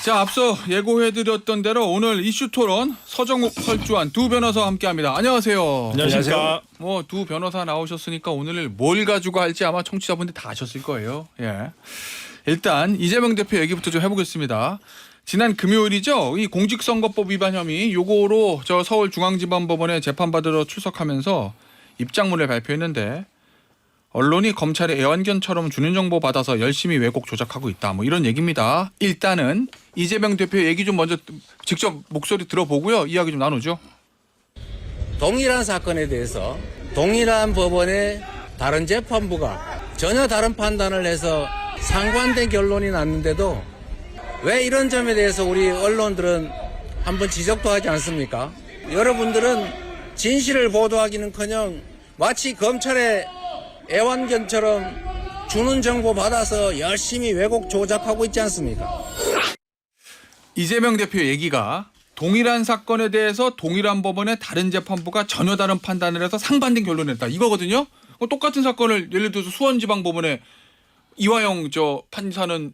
자, 앞서 예고해드렸던 대로 오늘 이슈 토론 서정욱, 설주환 두 변호사와 함께합니다. 안녕하세요. 안녕하십니까. 뭐 두 변호사 나오셨으니까 오늘 뭘 가지고 할지 아마 청취자분들 다 아셨을 거예요. 예. 일단 이재명 대표 얘기부터 좀 해보겠습니다. 지난 금요일이죠. 이 공직선거법 위반 혐의 요거로 저 서울중앙지방법원에 재판받으러 출석하면서 입장문을 발표했는데 언론이 검찰의 애완견처럼 주는 정보 받아서 열심히 왜곡 조작하고 있다. 뭐 이런 얘기입니다. 일단은 이재명 대표 얘기 좀 먼저 직접 목소리 들어보고요. 이야기 좀 나누죠. 동일한 사건에 대해서 동일한 법원의 다른 재판부가 전혀 다른 판단을 해서 상반된 결론이 났는데도 왜 이런 점에 대해서 우리 언론들은 한번 지적도 하지 않습니까? 여러분들은 진실을 보도하기는커녕 마치 검찰의 애완견처럼 주는 정보 받아서 열심히 왜곡 조작하고 있지 않습니까? 이재명 대표 얘기가 동일한 사건에 대해서 동일한 법원의 다른 재판부가 전혀 다른 판단을 해서 상반된 결론을 냈다. 이거거든요. 똑같은 사건을 예를 들어서 수원지방법원에 이화영 저 판사는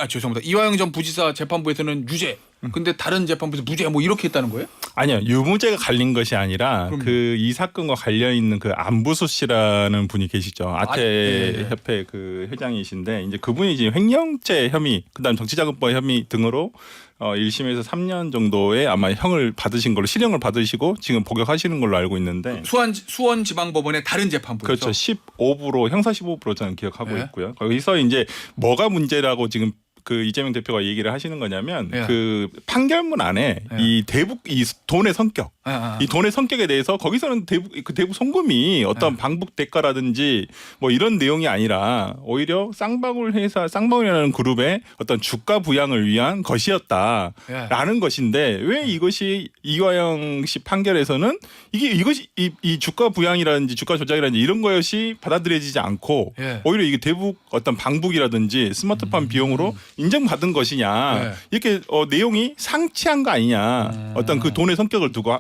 죄송합니다. 이화영 전 부지사 재판부에서는 유죄. 근데 다른 재판부에서 무죄 뭐 이렇게 했다는 거예요? 아니요, 유무죄가 갈린 것이 아니라 그 이 사건과 관련 있는 그 안부수 씨라는 분이 계시죠. 아태 협회 그 회장이신데 이제 그분이 지금 횡령죄 혐의, 그다음 정치자금법 혐의 등으로 1심에서 3년 정도의 아마 형을 받으신 걸로 실형을 받으시고 지금 복역하시는 걸로 알고 있는데 수원지방법원의 다른 재판부에서 그렇죠. 15부로 형사 15부로 저는 기억하고 있고요. 거기서 이제 뭐가 문제라고 지금 그 이재명 대표가 얘기를 하시는 거냐면 그 판결문 안에 이 대북 이 돈의 성격, 이 돈의 성격에 대해서 거기서는 대북 송금이 어떤 방북 대가라든지 뭐 이런 내용이 아니라 오히려 쌍방울 회사 쌍방울이라는 그룹의 어떤 주가 부양을 위한 것이었다라는 것인데 왜 이것이 이화영 씨 판결에서는 이것이 이 주가 부양이라든지 주가 조작이라든지 이런 것이 받아들여지지 않고 오히려 이게 대북 어떤 방북이라든지 스마트폰 비용으로 인정받은 것이냐 이렇게 내용이 상치한 거 아니냐 어떤 그 돈의 성격을 두고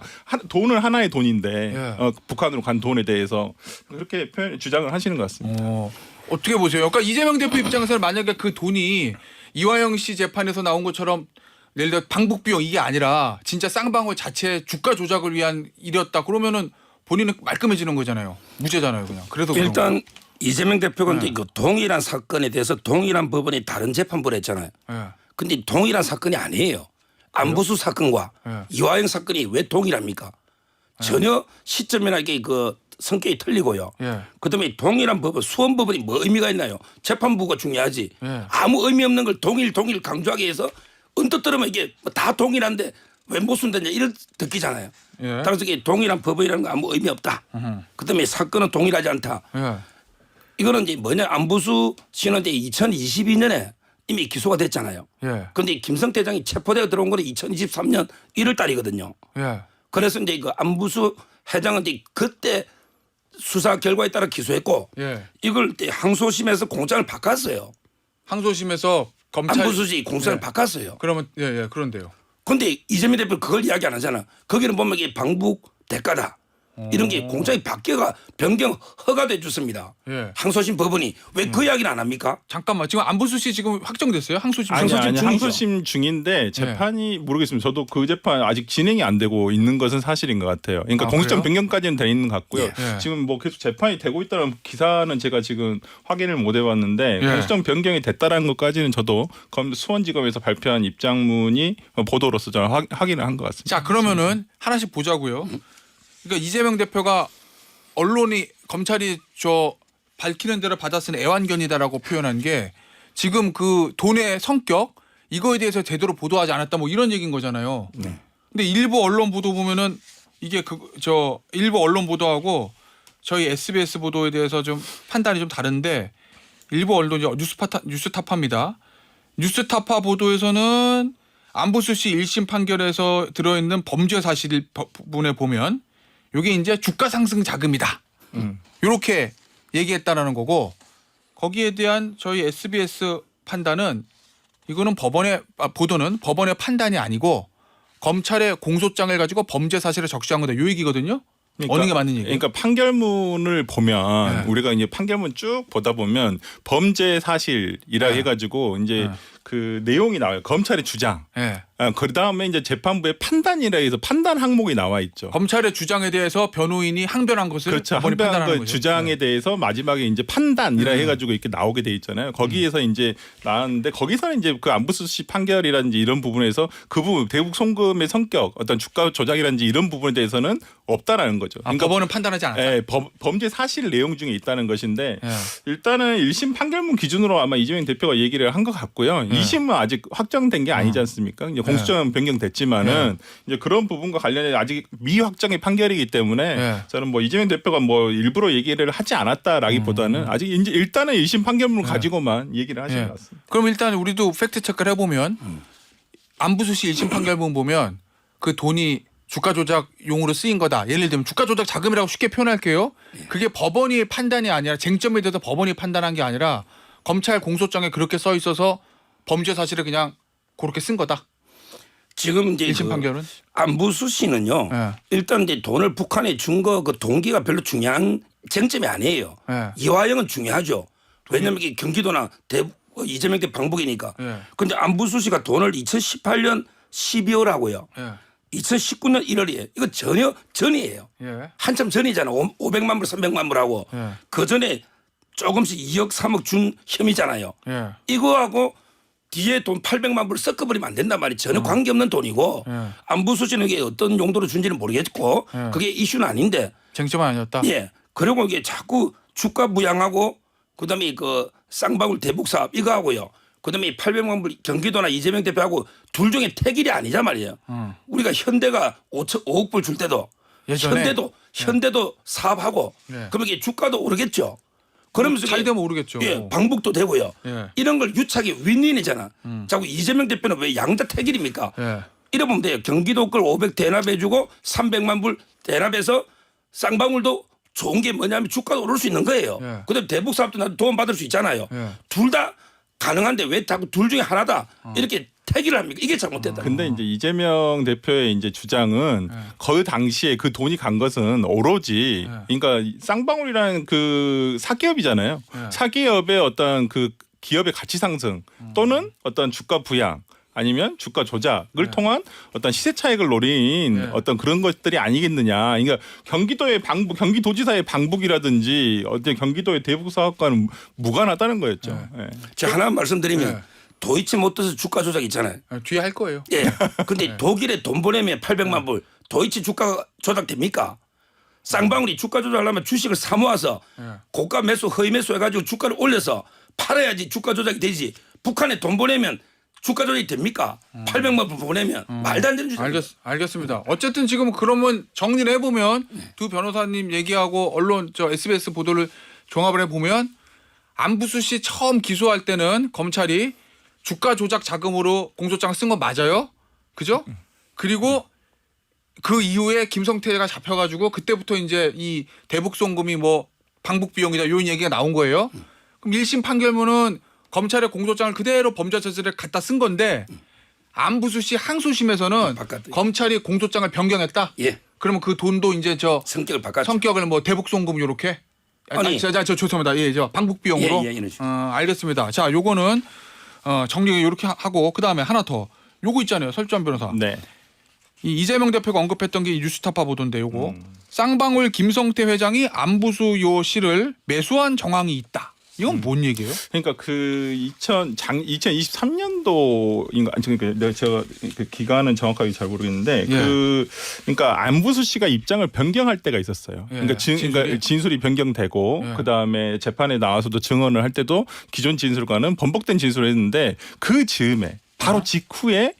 돈은 하나의 돈인데 북한으로 간 돈에 대해서 그렇게 주장을 하시는 것 같습니다. 어떻게 보세요? 그러니까 이재명 대표 입장에서는 만약에 그 돈이 이화영 씨 재판에서 나온 것처럼 예를 들어 방북 비용 이게 아니라 진짜 쌍방울 자체 주가 조작을 위한 일이었다 그러면은 본인은 말끔해지는 거잖아요. 무죄잖아요, 그냥. 그래서 일단 이재명 대표가 이제 그 동일한 사건에 대해서 동일한 법원이 다른 재판부를 했잖아요. 근데 동일한 사건이 아니에요. 안부수 사건과 이화영 사건이 왜 동일합니까? 전혀 시점이나 이게 그 성격이 틀리고요. 그다음에 동일한 법원, 수원법원이 뭐 의미가 있나요? 재판부가 중요하지. 아무 의미 없는 걸 동일 강조하기 위해서 언뜻 들으면 이게 다 동일한데 왜 못 쓴다냐 이런 듣기잖아요. 따라서 이게 동일한 법원이라는 거 아무 의미 없다. 그다음에 사건은 동일하지 않다. 이거는 이제 뭐냐 안부수 씨는 이제 2022년에 이미 기소가 됐잖아요. 그런데 김성태 장이 체포되어 들어온 거는 2023년 1월 달이거든요. 그래서 이제 그 안부수 회장은 이제 그때 수사 결과에 따라 기소했고 이걸 항소심에서 공장을 바꿨어요. 항소심에서 검찰 안부수 씨 공장을 바꿨어요. 그러면 그런데요. 그런데 이재명 대표 그걸 이야기 안 하잖아. 거기는 보면 이게 방북 대가다. 이런 게 공장이 바뀌어가 변경 허가돼 줬습니다. 항소심 법원이 왜 그 이야기를 안 합니까? 잠깐만 지금 안부수 씨 지금 확정됐어요? 항소심 항소심 중인데 재판이 모르겠습니다. 저도 그 재판 아직 진행이 안 되고 있는 것은 사실인 것 같아요. 그러니까 공소장 변경까지는 돼 있는 것 같고요. 지금 뭐 계속 재판이 되고 있다는 기사는 제가 지금 확인을 못 해봤는데 공소장 변경이 됐다라는 것까지는 저도 수원지검에서 발표한 입장문이 보도로서 저는 확인을 한 것 같습니다. 자 그러면은 하나씩 보자고요. 그러니까 이재명 대표가 언론이 검찰이 저 밝히는 대로 받아쓴 애완견이다라고 표현한 게 지금 그 돈의 성격 이거에 대해서 제대로 보도하지 않았다 뭐 이런 얘기인 거잖아요. 근데 일부 언론 보도 보면은 이게 일부 언론 보도하고 저희 SBS 보도에 대해서 좀 판단이 좀 다른데 일부 언론이 뉴스타파입니다. 뉴스타파 보도에서는 안부수 씨 1심 판결에서 들어있는 범죄 사실 부분에 보면 이게 이제 주가 상승 자금이다. 이렇게 얘기했다라는 거고 거기에 대한 저희 SBS 판단은 이거는 보도는 법원의 판단이 아니고 검찰의 공소장을 가지고 범죄 사실을 적시한 거다. 요 얘기거든요. 어느 게 맞는 얘기예요? 그러니까 판결문을 보면 우리가 이제 판결문 쭉 보다 보면 범죄 사실이라 해가지고 이제 그 내용이 나와요. 검찰의 주장. 예. 그 다음에 이제 재판부의 판단이라 해서 판단 항목이 나와 있죠. 검찰의 주장에 대해서 변호인이 항변한 것을 그렇죠. 법원이 항변한 판단하는 그 거죠. 주장에 대해서 마지막에 이제 판단이라 해가지고 이렇게 나오게 돼 있잖아요. 거기에서 이제 나왔는데 거기서는 이제 그 안부수씨 판결이라든지 이런 부분에서 그 부분 대북 송금의 성격, 어떤 주가 조작이라든지 이런 부분에 대해서는 없다라는 거죠. 아, 법원은 판단하지 않았다. 예, 범죄 사실 내용 중에 있다는 것인데 예. 일단은 1심 판결문 기준으로 아마 이재명 대표가 얘기를 한 것 같고요. 2심은 아직 확정된 게 아니지 않습니까? 이제 공소장은 변경됐지만은 이제 그런 부분과 관련해 아직 미확정의 판결이기 때문에 저는 뭐 이재명 대표가 뭐 일부러 얘기를 하지 않았다라기보다는 아직 이제 일단은 1심 판결문 가지고만 얘기를 하신 것 같습니다. 그럼 일단 우리도 팩트 체크를 해보면 안부수씨 1심 판결문 보면 그 돈이 주가 조작용으로 쓰인 거다. 예를 들면 주가 조작 자금이라고 쉽게 표현할게요. 그게 법원이 판단이 아니라 쟁점에 대해서 법원이 판단한 게 아니라 검찰 공소장에 그렇게 써 있어서 범죄 사실을 그냥 그렇게 쓴 거다. 지금 이제 1심 판결은? 안부수 씨는요. 예. 일단 이제 돈을 북한에 준 거 그 동기가 별로 중요한 쟁점이 아니에요. 예. 이화영은 중요하죠. 왜냐하면 이게 경기도나 이재명 대 방북이니까. 그런데 안부수 씨가 돈을 2018년 12월 하고요. 2019년 1월이에요. 이거 전혀 전이에요. 한참 전이잖아. 500만 불, 300만 불 하고 그 전에 조금씩 2억, 3억 준 혐의잖아요. 이거하고 뒤에 돈 800만 불 섞어버리면 안 된단 말이에요. 전혀 관계없는 돈이고 안부수 씨는 이게 어떤 용도로 준지는 모르겠고 그게 이슈는 아닌데. 쟁점은 아니었다. 예. 그리고 이게 자꾸 주가 부양하고 그다음에 그 쌍방울 대북 사업 이거 하고요. 그다음에 800만 불 경기도나 이재명 대표하고 둘 중에 택일이 아니자 말이에요. 우리가 현대가 5억 불 줄 때도 예전에? 현대도 사업하고 그러면 이게 주가도 오르겠죠. 그러면서 잘 되면 오르겠죠. 예, 방북도 되고요. 예. 이런 걸 유착이 윈윈이잖아. 자꾸 이재명 대표는 왜 양자 택일입니까? 이러면 돼요. 경기도 걸 500 대납해주고 300만 불 대납해서 쌍방울도 좋은 게 뭐냐면 주가도 오를 수 있는 거예요. 그다음에 대북 사업도 나도 도움 받을 수 있잖아요. 둘 다 가능한데 왜 자꾸 둘 중에 하나다 이렇게 택일을 합니까? 이게 잘못됐다. 근데 이제 이재명 대표의 이제 주장은 그 당시에 그 돈이 간 것은 오로지 그러니까 쌍방울이라는 그 사기업이잖아요. 사기업의 어떤 그 기업의 가치 상승 또는 어떤 주가 부양 아니면 주가 조작을 통한 어떤 시세 차익을 노린 어떤 그런 것들이 아니겠느냐. 그러니까 경기도의 방북, 경기도지사의 방북이라든지 어떤 경기도의 대북 사업과는 무관하다는 거였죠. 제가 하나 말씀드리면 도이치모터스 주가 조작 있잖아요. 뒤에 할 거예요. 예. 근데 독일에 돈 보내면 800만 불 도이치 주가 조작 됩니까? 쌍방울이 주가 조작하려면 주식을 사 모아서 고가 매수 허위 매수 해가지고 주가를 올려서 팔아야지 주가 조작이 되지. 북한에 돈 보내면 주가 조작이 됩니까? 800만 불 보내면 말도 안 되는 주장. 알겠습니다. 어쨌든 지금 그러면 정리를 해보면 두 변호사님 얘기하고 언론 SBS 보도를 종합을 해보면 안부수 씨 처음 기소할 때는 검찰이 주가 조작 자금으로 공소장을 쓴 건 맞아요. 그죠? 그리고 그 이후에 김성태가 잡혀가지고 그때부터 이제 이 대북 송금이 뭐 방북 비용이다 이런 얘기가 나온 거예요. 그럼 1심 판결문은 검찰의 공소장을 그대로 범죄 사실을 갖다 쓴 건데 안부수 씨 항소심에서는 검찰이 공소장을 변경했다. 예. 그러면 그 돈도 이제 성격을 바꿨죠. 성격을 뭐 대북 송금 요렇게. 아니, 저 죄송합니다. 예, 방북 비용으로. 이런 식으로. 알겠습니다. 자, 요거는 정리 이렇게 하고 그 다음에 하나 더. 요거 있잖아요, 설주한 변호사. 네. 이 이재명 대표가 언급했던 게 뉴스타파 보도인데 요거 쌍방울 김성태 회장이 안부수 요 씨를 매수한 정황이 있다. 이건 뭔 얘기예요? 그러니까 그 2023년도인가 그러니까 제가 그 기간은 정확하게 잘 모르겠는데 그러니까 안부수 씨가 입장을 변경할 때가 있었어요. 그러니까 진술이 변경되고 그다음에 재판에 나와서도 증언을 할 때도 기존 진술과는 번복된 진술을 했는데 그 즈음에 바로 직후에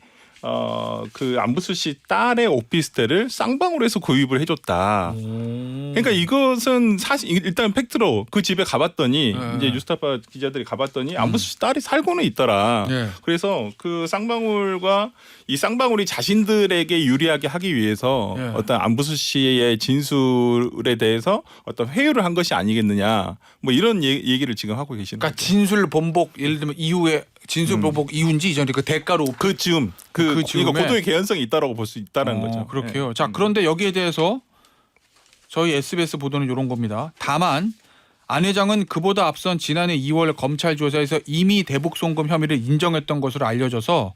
그 안부수 씨 딸의 오피스텔을 쌍방울에서 구입을 해줬다. 그러니까 이것은 사실 일단 팩트로 그 집에 가봤더니 이제 뉴스타파 기자들이 가봤더니 안부수 씨 딸이 살고는 있더라. 그래서 그 쌍방울과 이 쌍방울이 자신들에게 유리하게 하기 위해서 어떤 안부수 씨의 진술에 대해서 어떤 회유를 한 것이 아니겠느냐. 뭐 이런 얘기를 지금 하고 계시는 그러니까 거죠. 진술 번복 예를 들면 이후에 진술 번복 이후인지 이전에 그 대가로 그 즈음 그러니까 고도의 개연성이 있다라고 볼 수 있다는 거죠. 그렇게요. 자, 그런데 여기에 대해서 저희 SBS 보도는 이런 겁니다. 다만 안 회장은 그보다 앞선 지난해 2월 검찰 조사에서 이미 대북 송금 혐의를 인정했던 것으로 알려져서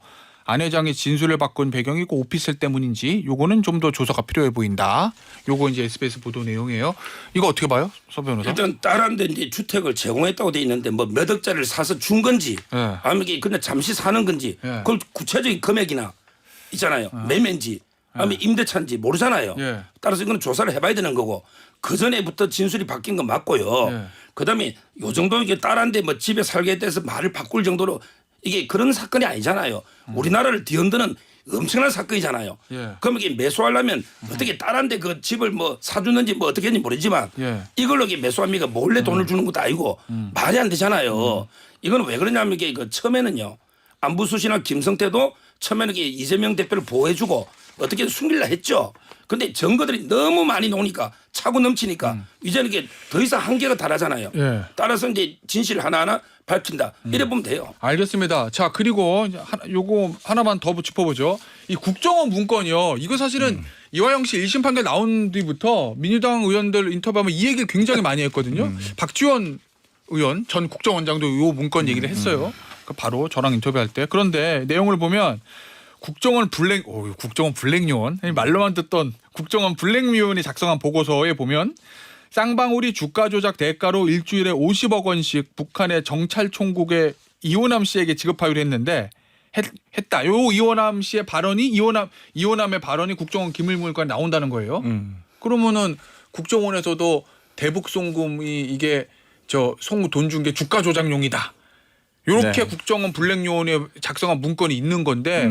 안 회장의 진술을 바꾼 배경이고 오피스텔 때문인지 요거는 좀 더 조사가 필요해 보인다. 요거 이제 SBS 보도 내용이에요. 이거 어떻게 봐요, 서 변호사? 일단 딸한테 이제 주택을 제공했다고 돼 있는데 뭐 몇 억짜리를 사서 준 건지 네. 아니면 이게 그냥 잠시 사는 건지 네. 그걸 구체적인 금액이나 있잖아요. 매매인지 아니면 임대차인지 모르잖아요. 예. 따라서 이건 조사를 해봐야 되는 거고 그 전에부터 진술이 바뀐 건 맞고요. 예. 그다음에 요 정도 이게 딸한테 뭐 집에 살게 돼서 말을 바꿀 정도로 이게 그런 사건이 아니잖아요. 우리나라를 뒤흔드는 엄청난 사건이잖아요. 예. 그럼 이게 매수하려면 어떻게 딸한테 그 집을 뭐 사주는지 뭐 어떻게 했는지 모르지만 예. 이걸로 이게 매수합니까? 몰래 돈을 주는 것도 아니고 말이 안 되잖아요. 이건 왜 그러냐면 이게 그 처음에는요. 안부수시나 김성태도 처음에는 이게 이재명 대표를 보호해주고 어떻게 숨기려 했죠. 근데 증거들이 너무 많이 나오니까 차고 넘치니까 이제는 이게 더 이상 한계가 달하잖아요. 예. 따라서 이제 진실 하나하나 밝힌다. 이래 보면 돼요. 알겠습니다. 자, 그리고 요거 하나만 더 짚어보죠. 이 국정원 문건이요. 이거 사실은 이화영 씨 1심 판결 나온 뒤부터 민주당 의원들 인터뷰하면 이 얘기를 굉장히 많이 했거든요. 박지원 의원 전 국정원장도 요 문건 얘기를 했어요. 바로 저랑 인터뷰할 때. 그런데 내용을 보면 국정원 블랙요원 말로만 듣던 국정원 블랙요원이 작성한 보고서에 보면 쌍방울이 주가 조작 대가로 일주일에 50억 원씩 북한의 정찰 총국의 이호남 씨에게 지급하기로 했는데 했다. 요 이호남 씨의 발언이 이호남의 발언이 국정원 기밀문건에 나온다는 거예요. 그러면은 국정원에서도 대북 송금이 이게 돈 준 게 주가 조작용이다. 요렇게 네. 국정원 블랙요원에 작성한 문건이 있는 건데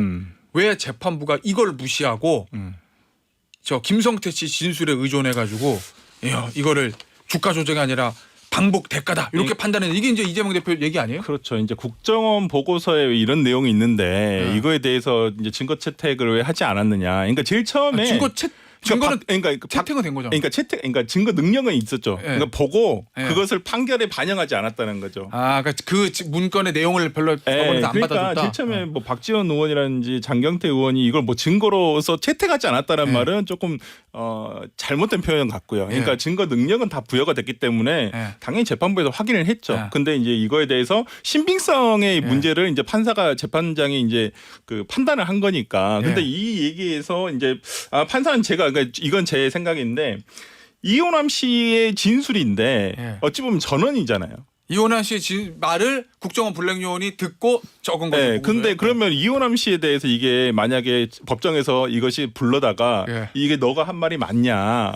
왜 재판부가 이걸 무시하고 김성태 씨 진술에 의존해 가지고 이거를 주가 조작이 아니라 방북 대가다 이렇게 판단했는데 이게 이제 이재명 대표 얘기 아니에요? 그렇죠. 이제 국정원 보고서에 이런 내용이 있는데 이거에 대해서 이제 증거 채택을 왜 하지 않았느냐. 그러니까 제일 처음에 증거는 채택은 된 거죠. 그러니까 증거 능력은 있었죠. 예. 그러니까 보고 예. 그것을 판결에 반영하지 않았다는 거죠. 그러니까 그 문건의 내용을 별로 법원에서 안 그러니까 받아줬다. 제일 처음에 뭐 박지원 의원이라든지 장경태 의원이 이걸 뭐 증거로서 채택하지 않았다는 말은 조금 잘못된 표현 같고요. 그러니까 예. 증거 능력은 다 부여가 됐기 때문에 예. 당연히 재판부에서 확인을 했죠. 예. 근데 이제 이거에 대해서 신빙성의 문제를 이제 판사가 재판장이 이제 그 판단을 한 거니까. 근데 예. 이 얘기에서 이제 판사는 그러니까 이건 제 생각인데 이호남 씨의 진술인데 예. 어찌 보면 전원이잖아요. 이호남 씨의 말을 국정원 블랙요원이 듣고 적은 거죠. 네, 근데 그러면 이호남 씨에 대해서 이게 만약에 법정에서 이것이 불러다가 예. 이게 너가 한 말이 맞냐?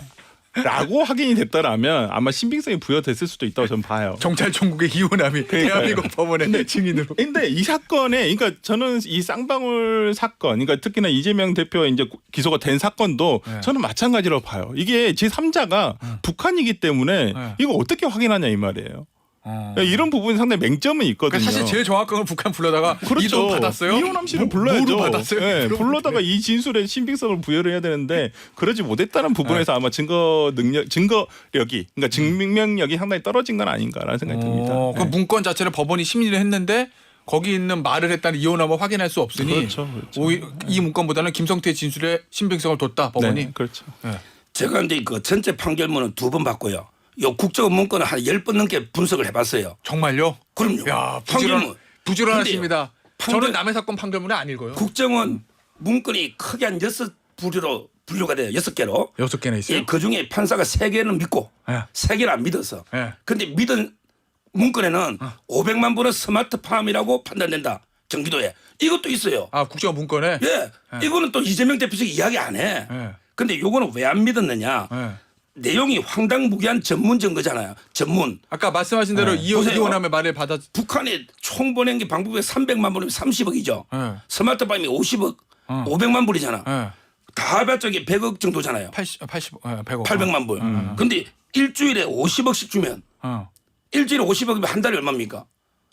라고 확인이 됐다라면 아마 신빙성이 부여됐을 수도 있다고 저는 봐요. 정찰 총국의 이호남이 대한민국 법원의 증인으로. 근데 이 사건에 그러니까 저는 이 쌍방울 사건 그러니까 특히나 이재명 대표가 이제 기소가 된 사건도 네. 저는 마찬가지로 봐요. 이게 제3자가 북한이기 때문에 네. 이거 어떻게 확인하냐 이 말이에요. 이런 부분이 상당히 맹점은 있거든요. 그러니까 사실 제일 정확한 건 북한 불러다가 그렇죠. 이 돈 받았어요? 이호남 씨를 불러야죠. 뭐로 받았어요? 네, 그럼 불러다가 이 진술에 신빙성을 부여를 해야 되는데 그러지 못했다는 부분에서 아마 증거력이 그러니까 증명력이 상당히 떨어진 건 아닌가라는 생각이 듭니다. 그 문건 자체를 법원이 심리를 했는데 거기 있는 말을 했다는 이호남을 확인할 수 없으니 그렇죠. 이 문건보다는 김성태 진술에 신빙성을 뒀다 법원이. 네, 그렇죠. 제가 이제 그 전체 판결문은 2번 봤고요. 요 국정원 문건을 한 10번 넘게 분석을 해봤어요. 정말요? 그럼요. 야 판결문. 부지런하십니다. 판결- 저는 남의 사건 판결문을 안 읽어요. 국정원 문건이 크게 한 6부류로 분류가 돼요. 6개로. 6개나 있어요. 예, 그중에 판사가 3개는 믿고 예. 3개는 안 믿어서. 예. 근데 믿은 문건에는 500만 불은 스마트팜이라고 판단된다. 경기도에. 이것도 있어요. 국정원 문건에. 예. 이거는 또 이재명 대표가 이야기 안 해. 예. 근데 요거는 왜 안 믿었느냐. 예. 내용이 황당무계한 전문 증거잖아요. 전문. 아까 말씀하신 대로 보세요. 이호남의 말을 받아. 북한에 총 보낸 게 방북에 300만 불이면 30억이죠. 예. 스마트팜이 50억, 500만 불이잖아. 예. 다 합쳐 100억 정도잖아요. 100억. 800만 불. 근데 일주일에 50억씩 주면 일주일에 50억이면 한 달에 얼마입니까?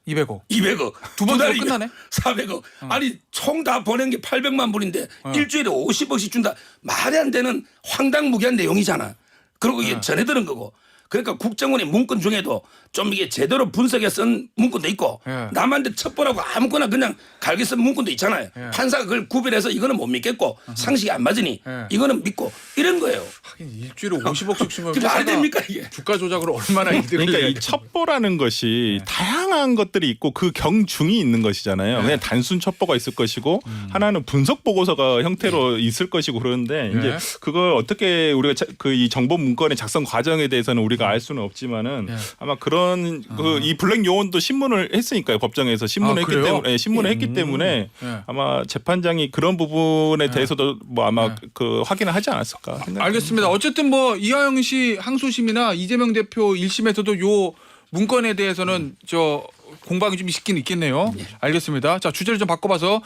200억. 200억. 두번 달이면 끝나네. 400억. 아니 총 다 보낸 게 800만 불인데 일주일에 50억씩 준다. 말이 안 되는 황당무계한 내용이잖아. 그리고 이게 전해 들은 거고. 그러니까 국정원의 문건 중에도 좀 이게 제대로 분석해 쓴 문건도 있고 예. 남한테 첩보라고 아무거나 그냥 갈게 쓴 문건도 있잖아요. 예. 판사가 그걸 구별해서 이거는 못 믿겠고 상식이 안 맞으니 예. 이거는 믿고 이런 거예요. 하긴 일주일에 50억씩 쓰면 그게 말이 됩니까 이게? 주가 조작으로 얼마나 이득을 그러니까 내야 이 돼. 첩보라는 것이 다양한 것들이 있고 그 경중이 있는 것이잖아요. 그냥 단순 첩보가 있을 것이고 하나는 분석 보고서가 형태로 있을 것이고 그러는데 이제 예. 그걸 어떻게 우리가 그 이 정보 문건의 작성 과정에 대해서는 우리가 알 수는 없지만은 예. 아마 그런 그 이 블랙 요원도 신문을 했으니까요. 법정에서 신문을 아, 했기 그래요? 때문에 예, 신문을 했기 때문에 예. 아마 재판장이 그런 부분에 대해서도 뭐 아마 그 확인을 하지 않았을까 생각합니다. 알겠습니다. 어쨌든 뭐 이화영 씨 항소심이나 이재명 대표 1심에서도 요 문건에 대해서는 저 공방이 좀 있긴 있겠네요. 알겠습니다. 자, 주제를 좀 바꿔서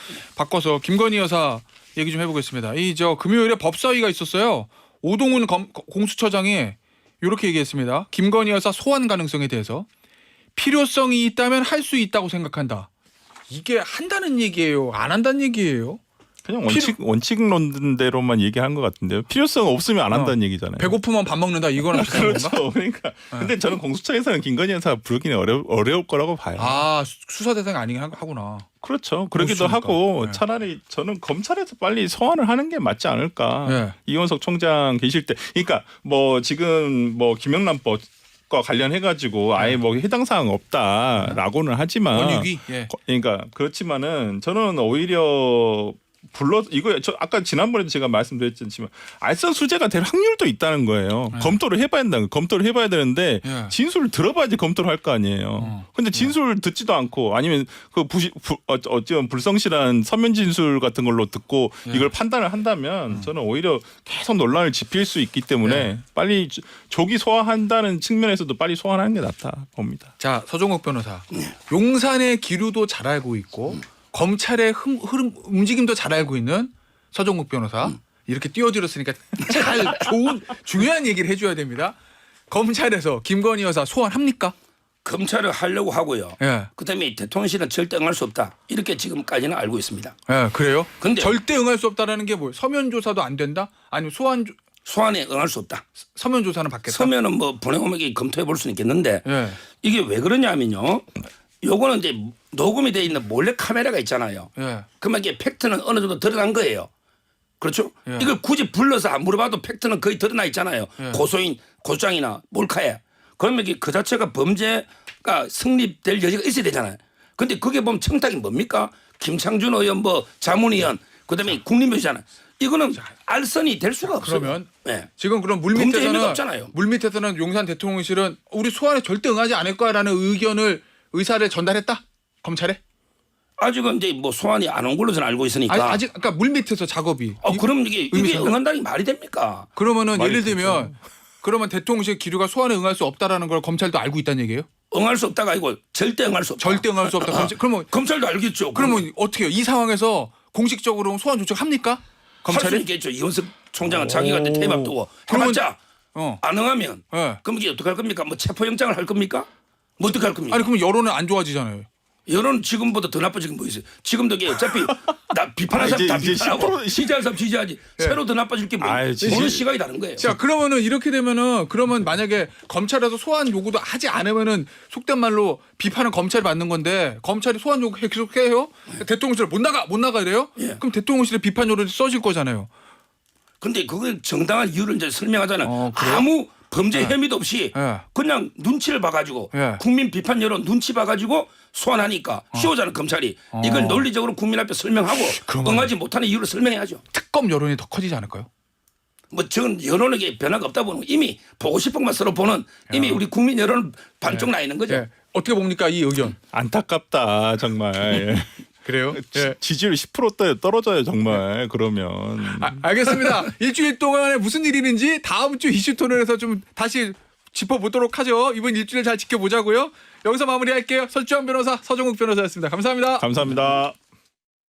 김건희 여사 얘기 좀 해보겠습니다. 이 저 금요일에 법사위가 있었어요. 오동훈 공수처장이 이렇게 얘기했습니다. 김건희 여사 소환 가능성에 대해서 필요성이 있다면 할 수 있다고 생각한다. 이게 한다는 얘기예요? 안 한다는 얘기예요? 그냥 원칙론대로만 얘기한 것 같은데요. 필요성 없으면 안 한다는 얘기잖아요. 배고프면 밥 먹는다 이거는 비슷한 건가? 그렇죠. 그러니까 근데 저는 공수처에서는 김건희 여사 부르기는 어려울 거라고 봐요. 아, 수사 대상이 아니긴 하구나. 그렇죠. 그러기도 그렇습니까? 하고 네. 차라리 저는 검찰에서 빨리 소환을 하는 게 맞지 않을까. 네. 이원석 총장 계실 때, 그러니까 뭐 지금 뭐 김영란법 과 관련해가지고 아예 뭐 해당 사항 없다라고는 하지만 원육이 예. 그러니까 그렇지만은 저는 오히려 이거 저 아까 지난번에도 제가 말씀드렸지만 알선 수재가 될 확률도 있다는 거예요. 검토를 해봐야 된다는 거예요. 검토를 해봐야 되는데 네. 진술을 들어봐야지 검토를 할 거 아니에요. 근데 진술을 듣지도 않고 아니면 그 어찌면 불성실한 서면 진술 같은 걸로 듣고 이걸 판단을 한다면 저는 오히려 계속 논란을 짚일 수 있기 때문에 빨리 조기 소환한다는 측면에서도 빨리 소환하는 게 낫다 봅니다. 자, 서종욱 변호사. 용산의 기류도 잘 알고 있고 검찰의 흐름 움직임도 잘 알고 있는 서종욱 변호사. 이렇게 띄워드렸으니까 잘 좋은 중요한 얘기를 해줘야 됩니다. 검찰에서 김건희 여사 소환합니까? 검찰을 하려고 하고요. 예. 그다음에 대통령실은 절대 응할 수 없다. 이렇게 지금까지는 알고 있습니다. 예, 그래요? 근데 절대 응할 수 없다라는 게 뭐예요? 서면 조사도 안 된다? 아니면 소환에 응할 수 없다. 서면 조사는 받겠다. 서면은 뭐 보내오면 검토해 볼 수는 있겠는데 예. 이게 왜 그러냐면요. 요거는 이제 녹음이 돼 있는 몰래 카메라가 있잖아요. 예. 그러면 이게 팩트는 어느 정도 드러난 거예요. 그렇죠? 예. 이걸 굳이 불러서 안 물어봐도 팩트는 거의 드러나 있잖아요. 예. 고소장이나 몰카에. 그러면 이게 그 자체가 범죄가 성립될 여지가 있어야 되잖아요. 근데 그게 보면 청탁이 뭡니까? 김창준 의원 뭐 자문위원 그다음에 국립묘지잖아요. 이거는 알선이 될 수가 없어요. 그러면 네. 지금 그럼 범죄 혐의가 없잖아요. 물밑에서는 용산 대통령실은 우리 소환에 절대 응하지 않을 거야라는 의사를 전달했다 검찰에. 아직은 이제 뭐 소환이 안 온 걸로 저는 알고 있으니까. 아직 그러니까 물밑에서 작업이. 그럼 이게 의미상정? 응한다는 게 말이 됩니까? 그러면은 말이 예를 들면 그러면 대통령실 기류가 소환에 응할 수 없다라는 걸 검찰도 알고 있다는 얘기예요? 응할 수 없다가 아니고 절대 응할 수 없다. 절대 응할 수 없다. 그러면 검찰도 알겠죠. 그러면 어떻게 해요? 이 상황에서 공식적으로 소환 조치합니까? 검찰이 검찰이? 있겠죠. 이원석 총장은 자기가 대입 두고 그러면- 해봤자 안 응하면 예. 그럼 이게 어떻게 할 겁니까? 뭐 체포영장을 할 겁니까? 뭐 어떻게 할 겁니까? 아니 그러면 여론은 안 좋아지잖아요. 여론 지금보다 더 나빠지긴 뭐 있어요. 지금도 이게 어차피 나 비판하는 아, 사람 다 이제 비판하고 10% 지지하는 사람 지지하지. 새로 더 나빠질 게 뭐예요? 아유, 보는 시각이 다른 거예요. 자 그러면은 이렇게 되면은 그러면 만약에 검찰에서 소환 요구도 하지 않으면은 속된 말로 비판은 검찰이 받는 건데 검찰이 소환 요구 계속해요? 대통령실 못 나가 이래요? 예. 그럼 대통령실에 비판 요구를 써질 거잖아요. 근데 그걸 정당한 이유를 이제 설명하잖아요. 그래요? 아무 범죄 혐의도 없이 예. 그냥 눈치를 봐가지고 예. 국민 비판 여론 눈치 봐가지고 소환하니까 쉬워잖아 검찰이. 이걸 논리적으로 국민 앞에 설명하고 그러면- 응하지 못하는 이유를 설명해야죠. 특검 여론이 더 커지지 않을까요? 뭐 저건 여론에게 변화가 없다 보는 이미 보고 싶은 것만 서로 보는 이미 우리 국민 여론 반쪽 나 있는 거죠. 예. 어떻게 봅니까 이 의견? 안타깝다 정말. 예. 그래요? 지지율 10% 떨어져요 정말. 그러면 알겠습니다. 일주일 동안에 무슨 일이 있는지 다음 주 이슈 토론에서 좀 다시 짚어보도록 하죠. 이번 일주일 잘 지켜보자고요. 여기서 마무리할게요. 설주환 변호사, 서종욱 변호사였습니다. 감사합니다. 감사합니다.